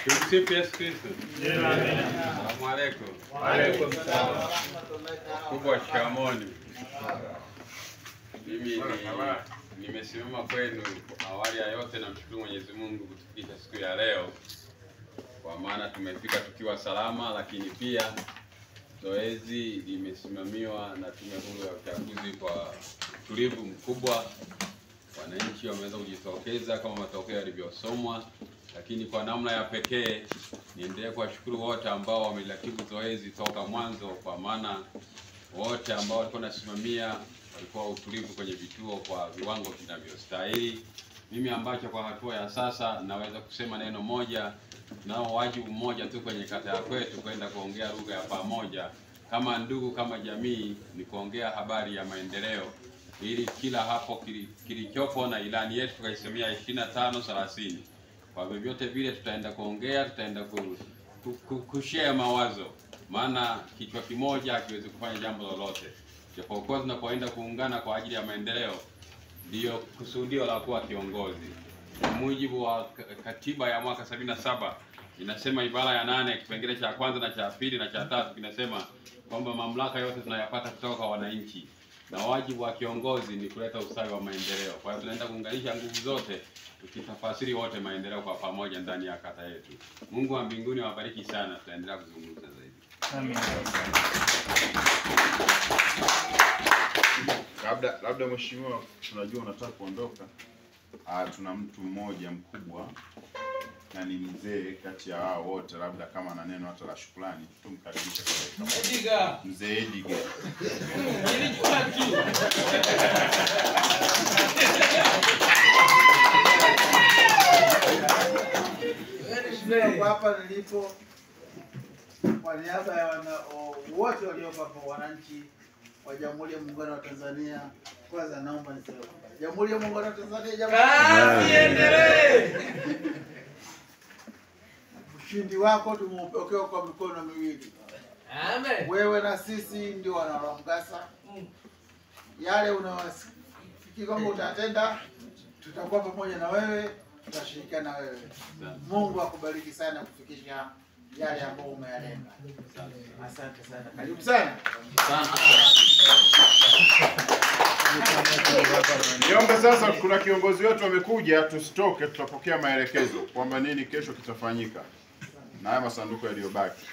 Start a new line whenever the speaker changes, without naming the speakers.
Tumsifu Yesu Kristo. Asalamu alaykum.
Wa alaykum salaam.
Kubwa shikamoni. Mimi nimesimama kwenu. Awali ya yote namshukuru Mwenyezi Mungu kutufikisha siku ya leo, kwa maana tumefika tukiwa salama, lakini pia zoezi limesimamiwa na Tume Huru ya Uchaguzi kwa utulivu mkubwa. Wananchi wameweza kujitokeza kama matokeo yalivyosomwa, lakini kwa namna ya pekee niendelee kuwashukuru wote ambao wameratibu zoezi toka mwanzo, kwa maana wote ambao walikuwa nasimamia walikuwa utulivu kwenye vituo kwa viwango vinavyostahili. Mimi ambacho kwa hatua ya sasa naweza kusema neno moja, nao wajibu mmoja tu kwenye kata ya kwetu, kwenda kuongea lugha ya pamoja kama ndugu, kama jamii, ni kuongea habari ya maendeleo, ili kila hapo kilichopo na ilani yetu tukaisemea 25-30. Kwa vyovyote vile tutaenda kuongea, tutaenda kushare mawazo, maana kichwa kimoja hakiwezi kufanya jambo lolote. Japokuwa tunapoenda kuungana kwa ajili ya maendeleo, ndio kusudio la kuwa kiongozi. Kwa mujibu wa katiba ya mwaka 77 inasema, ibara ya 8 kipengele cha kwanza na cha pili na cha tatu kinasema kwamba mamlaka yote tunayapata kutoka kwa wananchi, na wajibu wa kiongozi ni kuleta ustawi wa maendeleo. Kwa hiyo tunaenda kuunganisha nguvu zote, tukitafasiri wote maendeleo kwa pamoja ndani ya kata yetu. Mungu wa mbinguni awabariki sana. Tutaendelea kuzungumza zaidi.
Amen.
Labda mheshimiwa, tunajua unataka kuondoka. Tuna mtu mmoja mkubwa na ni mzee kati ya hao wote, labda kama na neno hata la shukrani, tumkaribishe kwa mzee Edgar.
Kwa hapa nilipo, kwa niaba ya wote waliopo hapa, wananchi wa Jamhuri ya Muungano wa Tanzania, kwanza naomba niseme Jamhuri ya Muungano wa Tanzania, jamani, iendelee. Ushindi wako tumeupokea kwa mikono miwili. Amen. Wewe na sisi ndio wana Rwamgasa. Yale unawafikiri kwamba utatenda, tutakuwa pamoja na wewe, tutashirikiana na wewe. Mungu akubariki sana kufikisha yale ambayo umeyalenga. Asante sana. Karibu sana.
Niombe sasa, kuna kiongozi wetu amekuja, tusitoke, tutapokea maelekezo kwamba nini kesho kitafanyika na haya masanduku yaliyobaki.